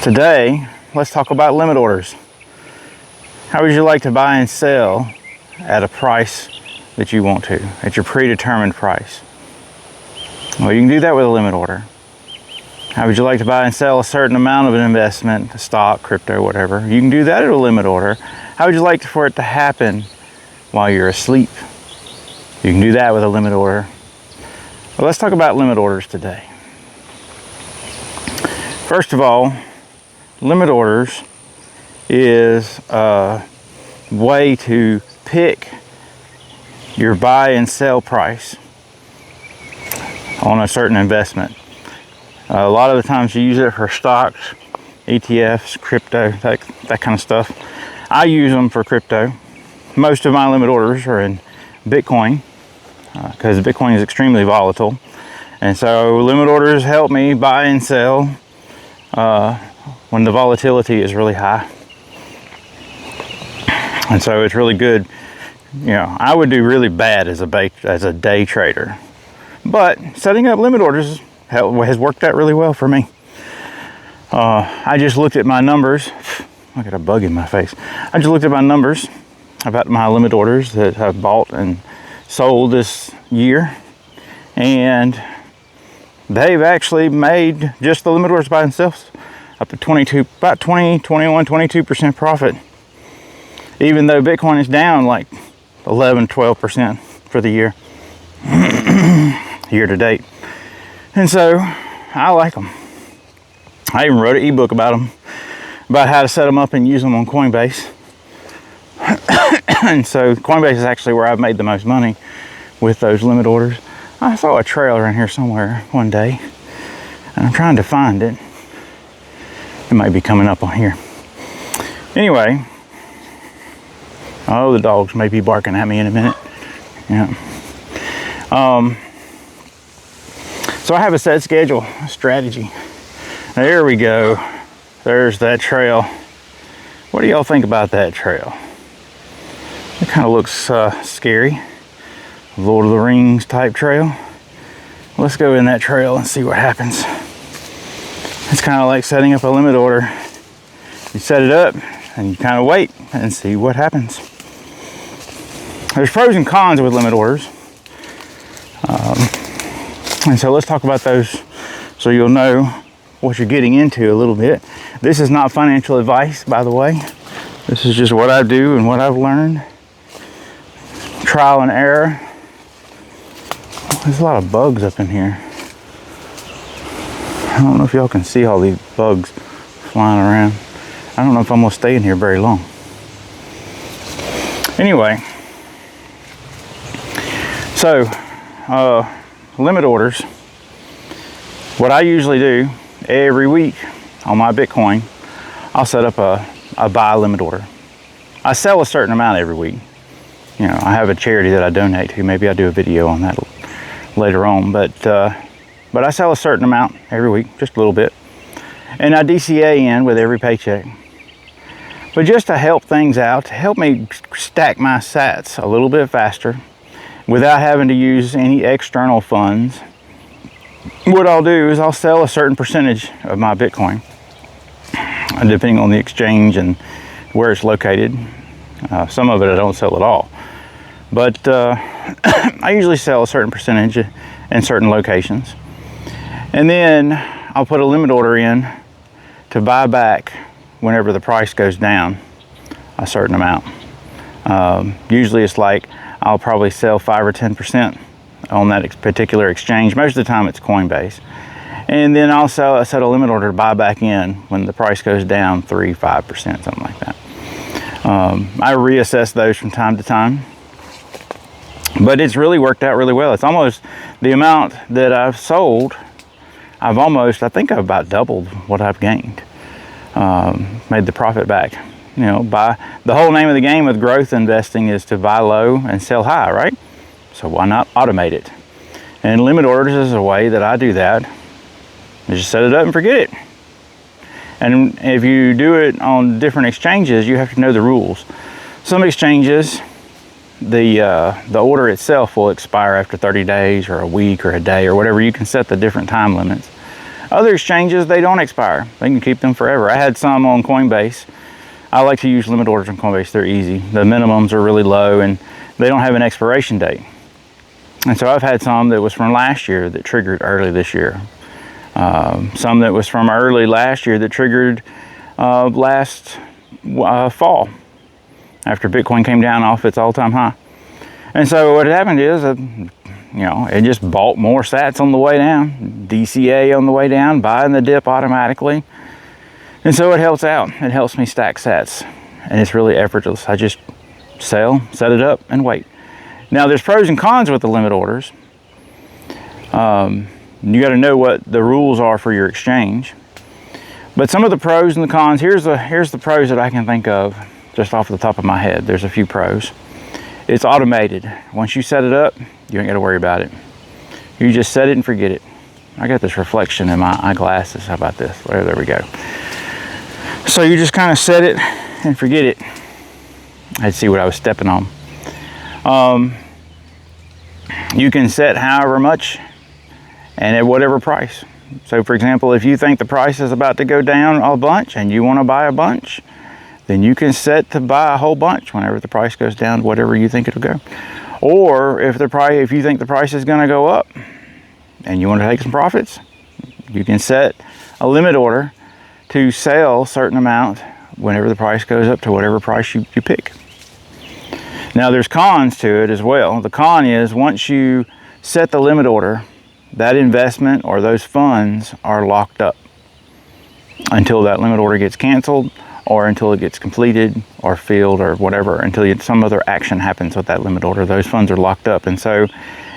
Today, let's talk about limit orders. How would you like to buy and sell at a price that you want to, at your predetermined price? Well, you can do that with a limit order. How would you like to buy and sell a certain amount of an investment, a stock, crypto, whatever? You can do that at a limit order. How would you like for it to happen while you're asleep? You can do that with a limit order. Well, let's talk about limit orders today. First of all, limit orders is a way to pick your buy and sell price on a certain investment. A lot of the times you use it for stocks, ETFs, crypto, that kind of stuff. I use them for crypto. Most of my limit orders are in Bitcoin because Bitcoin is extremely volatile. And so limit orders help me buy and sell when the volatility is really high. And so it's really good. You know, I would do really bad as a day trader. But setting up limit orders has worked out really well for me. I just looked at my numbers. I got a bug in my face. I just looked at my numbers about my limit orders that I've bought and sold this year. And they've actually made just the limit orders by themselves up to 22% profit. Even though Bitcoin is down like 11-12% for the year to date. And so I like them. I even wrote an ebook about them, about how to set them up and use them on Coinbase. And so Coinbase is actually where I've made the most money with those limit orders. I saw a trail around here somewhere one day and I'm trying to find it. It might be coming up on here. Anyway, oh, the dogs may be barking at me in a minute. Yeah. So I have a set schedule, a strategy. There we go. There's that trail. What do y'all think about that trail? It kind of looks scary. Lord of the Rings type trail. Let's go in that trail and see what happens. It's kind of like setting up a limit order. You set it up and you kind of wait and see what happens. There's pros and cons with limit orders. And so let's talk about those so you'll know what you're getting into a little bit. This is not financial advice, by the way. This is just what I do and what I've learned. Trial and error. There's a lot of bugs up in here. I don't know if y'all can see all these bugs flying around. I don't know if I'm gonna stay in here very long. Anyway, so limit orders. What I usually do every week on my Bitcoin, I'll set up a buy limit order. I sell a certain amount every week. You know, I have a charity that I donate to. Maybe I'll do a video on that later on. But I sell a certain amount every week, just a little bit. And I DCA in with every paycheck. But just to help things out, to help me stack my sats a little bit faster without having to use any external funds, what I'll do is I'll sell a certain percentage of my Bitcoin, depending on the exchange and where it's located. Some of it I don't sell at all. But I usually sell a certain percentage in certain locations. And then I'll put a limit order in to buy back whenever the price goes down a certain amount. Usually it's like I'll probably sell 5 or 10% on that particular exchange. Most of the time it's Coinbase. And then I'll set a limit order to buy back in when the price goes down 3-5%, something like that. I reassess those from time to time. But it's really worked out really well. It's almost the amount that I've sold. I think I've about doubled what I've gained. Made the profit back. You know, the whole name of the game with growth investing is to buy low and sell high, right? So why not automate it? And limit orders is a way that I do that. You just set it up and forget it. And if you do it on different exchanges, you have to know the rules. Some exchanges, the order itself will expire after 30 days or a week or a day or whatever. You can set the different time limits. Other exchanges, they don't expire. They can keep them forever. I had some on Coinbase. I like to use limit orders on Coinbase. They're easy. The minimums are really low and they don't have an expiration date. And so I've had some that was from last year that triggered early this year. Some that was from early last year that triggered last fall after Bitcoin came down off its all-time high. And so what happened is, it just bought more sats on the way down, DCA on the way down, buying the dip automatically. And so it helps out. It helps me stack sats. And it's really effortless. I just sell, set it up, and wait. Now there's pros and cons with the limit orders. You got to know what the rules are for your exchange. But some of the pros and the cons, here's the pros that I can think of just off the top of my head. There's a few pros. It's automated. Once you set it up, you ain't got to worry about it. You just set it and forget it. I got this reflection in my eyeglasses. How about this? Well, there we go. So you just kind of set it and forget it. I'd see what I was stepping on. You can set however much and at whatever price. So for example, if you think the price is about to go down a bunch and you want to buy a bunch, then you can set to buy a whole bunch whenever the price goes down, whatever you think it'll go. Or if you think the price is going to go up and you want to take some profits, you can set a limit order to sell a certain amount whenever the price goes up to whatever price you pick. Now there's cons to it as well. The con is once you set the limit order, that investment or those funds are locked up until that limit order gets canceled or until it gets completed or filled or whatever, until some other action happens with that limit order. Those funds are locked up. And so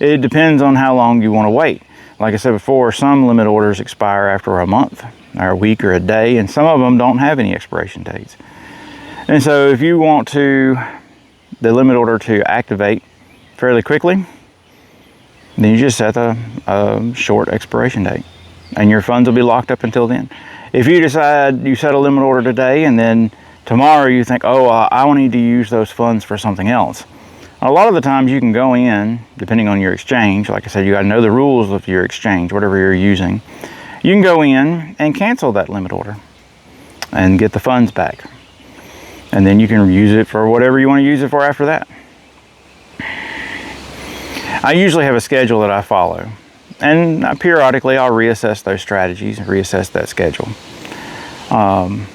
it depends on how long you want to wait. Like I said before, some limit orders expire after a month or a week or a day, and some of them don't have any expiration dates. And so if you want the limit order to activate fairly quickly, then you just set a short expiration date and your funds will be locked up until then. If you decide you set a limit order today and then tomorrow you think, I need to use those funds for something else. A lot of the times you can go in, depending on your exchange, like I said, you got to know the rules of your exchange, whatever you're using. You can go in and cancel that limit order and get the funds back. And then you can use it for whatever you want to use it for after that. I usually have a schedule that I follow, and periodically I'll reassess those strategies and reassess that schedule. And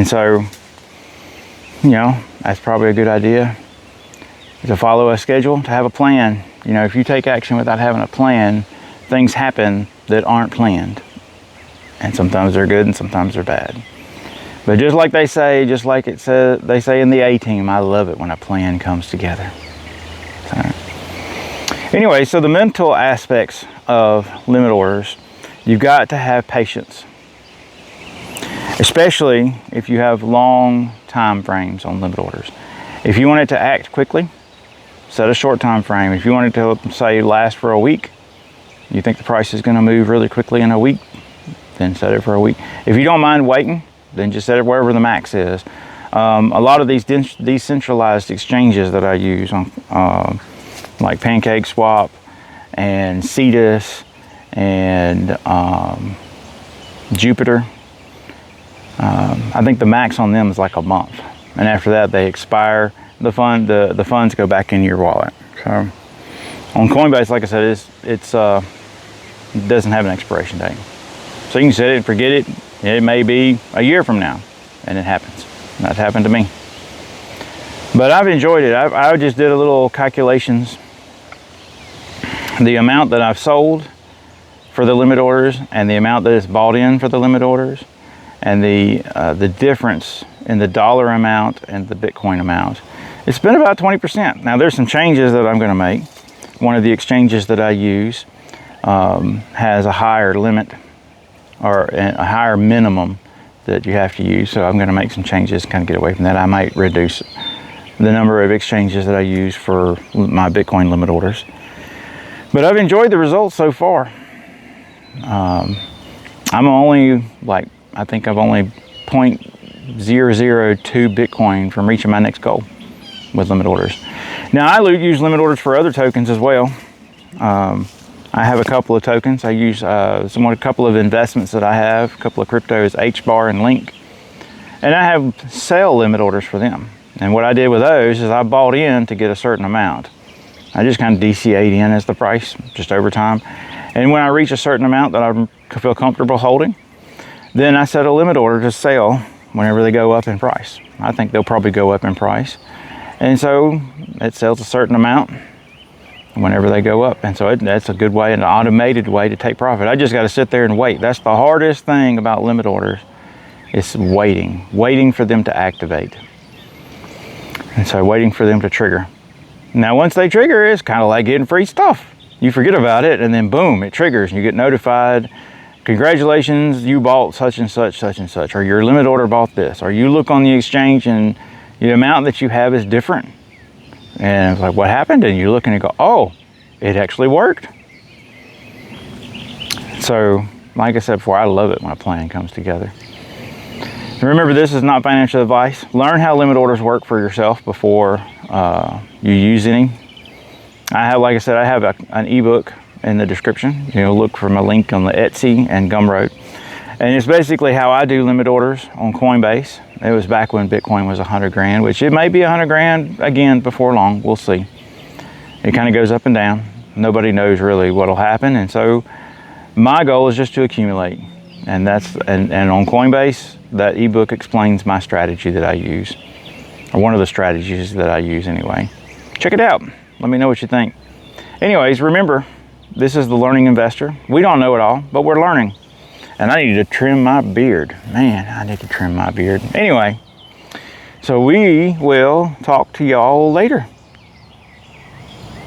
so, that's probably a good idea to follow a schedule, to have a plan. If you take action without having a plan, things happen that aren't planned. And sometimes they're good and sometimes they're bad. But just like they say, they say in the A-Team, I love it when a plan comes together. Anyway, so the mental aspects of limit orders, you've got to have patience, especially if you have long time frames on limit orders. If you want it to act quickly, set a short time frame. If you want it to, say, last for a week, you think the price is going to move really quickly in a week, then set it for a week. If you don't mind waiting, then just set it wherever the max is. A lot of these decentralized exchanges that I use on like PancakeSwap and Cetus and Jupiter. I think the max on them is like a month, and after that they expire. The funds go back in your wallet. So on Coinbase, like I said, it doesn't have an expiration date, so you can set it and forget it. It may be a year from now, and it happens. That's happened to me. But I've enjoyed it. I just did a little calculations. The amount that I've sold for the limit orders and the amount that is bought in for the limit orders, and the difference in the dollar amount and the Bitcoin amount, it's been about 20%. Now there's some changes that I'm going to make. One of the exchanges that I use has a higher limit or a higher minimum that you have to use, so I'm going to make some changes, kind of get away from that. I might reduce the number of exchanges that I use for my Bitcoin limit orders. But I've enjoyed the results so far. I'm only I think I've only 0.002 Bitcoin from reaching my next goal with limit orders. Now I use limit orders for other tokens as well. I have a couple of tokens. I use a couple of investments that I have, a couple of cryptos, HBAR and Link. And I have sell limit orders for them. And what I did with those is I bought in to get a certain amount. I just kind of DCA'd in as the price, just over time. And when I reach a certain amount that I feel comfortable holding, then I set a limit order to sell whenever they go up in price. I think they'll probably go up in price. And so it sells a certain amount whenever they go up. And so that's a good way, an automated way to take profit. I just got to sit there and wait. That's the hardest thing about limit orders. It's waiting for them to activate. And so waiting for them to trigger. Now, once they trigger, it's kind of like getting free stuff. You forget about it, and then boom, it triggers, and you get notified. Congratulations, you bought such and such, such and such, or your limit order bought this, or you look on the exchange and the amount that you have is different. And it's like, what happened? And you look and you go, oh, it actually worked. So, like I said before, I love it when a plan comes together. Remember, this is not financial advice. Learn how limit orders work for yourself before you use any. I have, like I said, I have an ebook in the description. Look for my link on the Etsy and Gumroad. And it's basically how I do limit orders on Coinbase. It was back when Bitcoin was 100 grand, which it may be 100 grand again before long. We'll see. It kind of goes up and down. Nobody knows really what'll happen. And so my goal is just to accumulate. And on Coinbase, that ebook explains my strategy that I use, or one of the strategies that I use anyway. Check it out. Let me know what you think. Anyways, remember, this is the learning investor. We don't know it all, but we're learning. And I need to trim my beard. Man, I need to trim my beard. Anyway, so we will talk to y'all later.